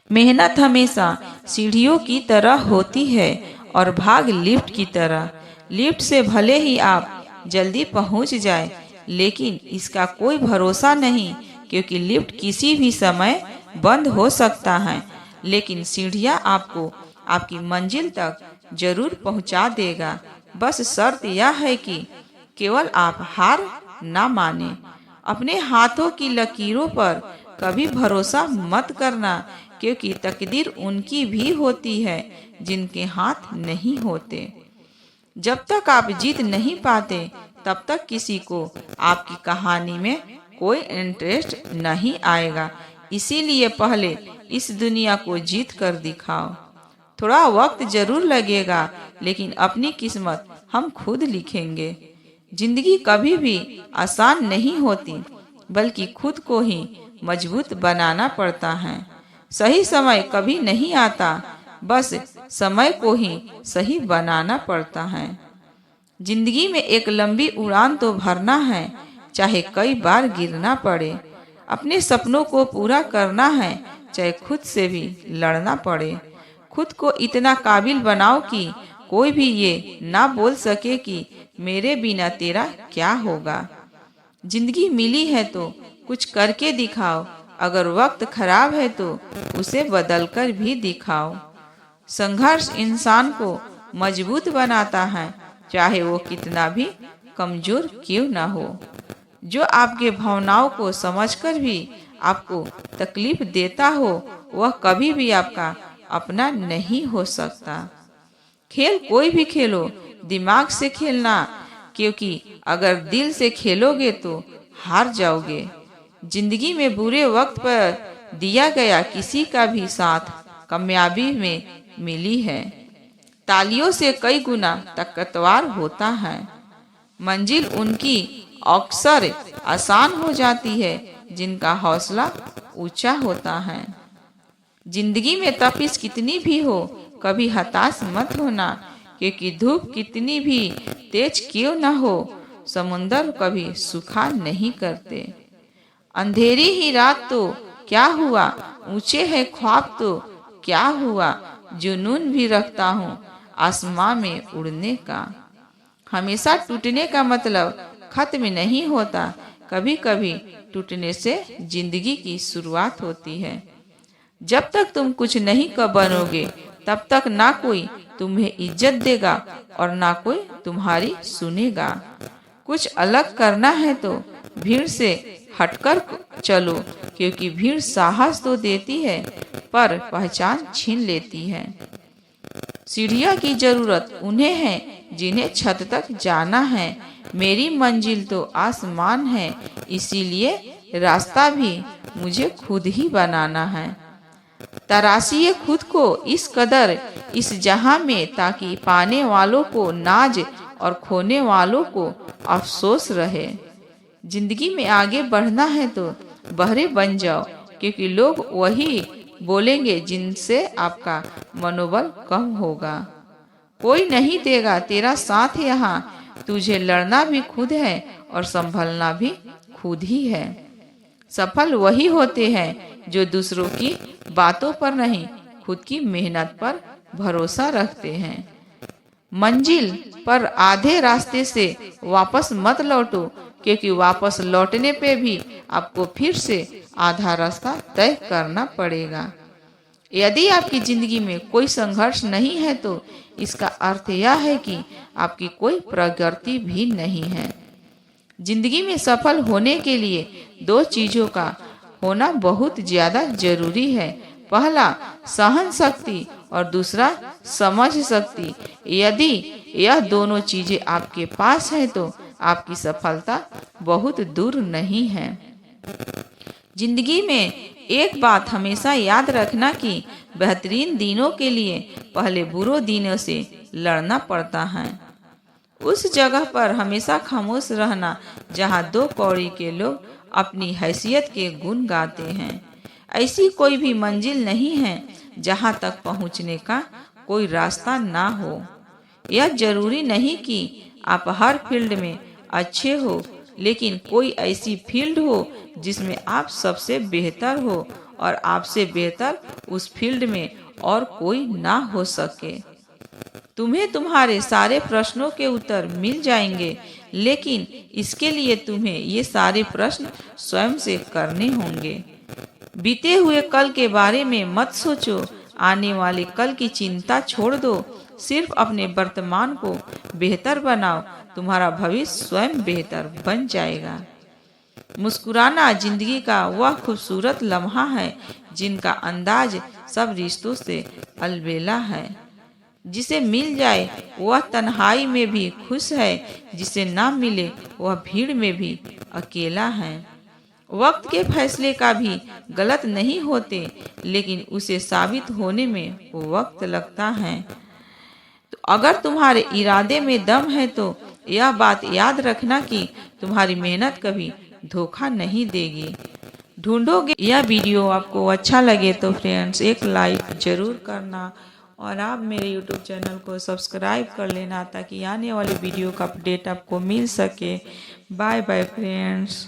मेहनत हमेशा सीढ़ियों की तरह होती है और भाग लिफ्ट की तरह। लिफ्ट से भले ही आप जल्दी पहुंच जाए, लेकिन इसका कोई भरोसा नहीं, क्योंकि लिफ्ट किसी भी समय बंद हो सकता है। लेकिन सीढ़ियां आपको आपकी मंजिल तक जरूर पहुंचा देगा। बस शर्त यह है कि केवल आप हार ना माने। अपने हाथों की लकीरों पर कभी भरोसा मत करना, क्योंकि तकदीर उनकी भी होती है जिनके हाथ नहीं होते। जब तक आप जीत नहीं पाते, तब तक किसी को आपकी कहानी में कोई इंटरेस्ट नहीं आएगा। इसीलिए पहले इस दुनिया को जीत कर दिखाओ। थोड़ा वक्त जरूर लगेगा, लेकिन अपनी किस्मत हम खुद लिखेंगे। जिंदगी कभी भी आसान नहीं होती, बल्कि खुद को ही मजबूत बनाना पड़ता है। सही समय कभी नहीं आता, बस समय को ही सही बनाना पड़ता है। जिंदगी में एक लंबी उड़ान तो भरना है, चाहे कई बार गिरना पड़े। अपने सपनों को पूरा करना है, चाहे खुद से भी लड़ना पड़े। खुद को इतना काबिल बनाओ कि कोई भी ये ना बोल सके कि मेरे बिना तेरा क्या होगा। जिंदगी मिली है तो कुछ करके दिखाओ। अगर वक्त खराब है तो उसे बदलकर भी दिखाओ। संघर्ष इंसान को मजबूत बनाता है, चाहे वो कितना भी कमजोर क्यों ना हो। जो आपके भावनाओं को समझकर भी आपको तकलीफ देता हो, वह कभी भी आपका अपना नहीं हो सकता। खेल कोई भी खेलो, दिमाग से खेलना, क्योंकि अगर दिल से खेलोगे तो हार जाओगे। जिंदगी में बुरे वक्त पर दिया गया किसी का भी साथ कामयाबी में मिली है। तालियों से कई गुना ताकतवर होता है। मंजिल उनकी अक्सर आसान हो जाती है जिनका हौसला ऊंचा होता है। जिंदगी में तपिश कितनी भी हो, कभी हताश मत होना, क्योंकि धूप कितनी भी तेज क्यों न हो, समुंदर कभी सूखा नहीं करते। अंधेरी ही रात तो क्या हुआ, ऊंचे है ख्वाब तो क्या हुआ, जुनून भी रखता हूँ आसमां में उड़ने का। हमेशा टूटने का मतलब खत्म नहीं होता, कभी कभी टूटने से जिंदगी की शुरुआत होती है। जब तक तुम कुछ नहीं बनोगे, तब तक ना कोई तुम्हें इज्जत देगा और ना कोई तुम्हारी सुनेगा। कुछ अलग करना है तो भीड़ से हटकर चलो, क्योंकि भीड़ साहस तो देती है पर पहचान छीन लेती है। सीढ़ियों की जरूरत उन्हें है जिन्हें छत तक जाना है। मेरी मंजिल तो आसमान है, इसीलिए रास्ता भी मुझे खुद ही बनाना है। तराशिए खुद को इस कदर इस जहां में, ताकि पाने वालों को नाज और खोने वालों को अफसोस रहे। जिंदगी में आगे बढ़ना है तो बहरे बन जाओ, क्योंकि लोग वही बोलेंगे जिनसे आपका मनोबल कम होगा। कोई नहीं देगा तेरा साथ यहाँ, तुझे लड़ना भी खुद है और संभलना भी खुद ही है। सफल वही होते हैं जो दूसरों की बातों पर नहीं, खुद की मेहनत पर भरोसा रखते हैं। मंजिल पर आधे रास्ते से वापस मत लौटो, क्योंकि वापस लौटने पे भी आपको फिर से आधा रास्ता तय करना पड़ेगा। यदि आपकी जिंदगी में कोई संघर्ष नहीं है तो इसका अर्थ यह है कि आपकी कोई प्रगति भी नहीं है। जिंदगी में सफल होने के लिए दो चीजों का होना बहुत ज्यादा जरूरी है। पहला सहन शक्ति और दूसरा समझ शक्ति। यदि यह दोनों चीजें आपके पास है तो आपकी सफलता बहुत दूर नहीं है। जिंदगी में एक बात हमेशा याद रखना कि बेहतरीन दिनों के लिए पहले बुरे दिनों से लड़ना पड़ता है। उस जगह पर हमेशा खामोश रहना जहाँ दो कौड़ी के लोग अपनी हैसियत के गुण गाते हैं। ऐसी कोई भी मंजिल नहीं है जहाँ तक पहुँचने का कोई रास्ता ना हो। यह जरूरी नहीं कि आप हर फील्ड में अच्छे हो, लेकिन कोई ऐसी फील्ड हो जिसमें आप सबसे बेहतर हो और आपसे बेहतर उस फील्ड में और कोई ना हो सके। तुम्हें तुम्हारे सारे प्रश्नों के उत्तर मिल जाएंगे, लेकिन इसके लिए तुम्हें ये सारे प्रश्न स्वयं से करने होंगे। बीते हुए कल के बारे में मत सोचो, आने वाले कल की चिंता छोड़ दो। सिर्फ अपने वर्तमान को बेहतर बनाओ, तुम्हारा भविष्य स्वयं बेहतर बन जाएगा। मुस्कुराना जिंदगी का वह खूबसूरत लम्हा है जिनका अंदाज सब रिश्तों से अलबेला है। जिसे मिल जाए वह तन्हाई में भी खुश है, जिसे ना मिले वह भीड़ में भी अकेला है। वक्त के फैसले का भी गलत नहीं होते, लेकिन उसे साबित होने में वक्त लगता है। तो अगर तुम्हारे इरादे में दम है तो यह बात याद रखना कि तुम्हारी मेहनत कभी धोखा नहीं देगी। ढूंढोगे। यह वीडियो आपको अच्छा लगे तो फ्रेंड्स एक लाइक जरूर करना और आप मेरे YouTube चैनल को सब्सक्राइब कर लेना ताकि आने वाली वीडियो का अपडेट आपको मिल सके। Bye bye friends.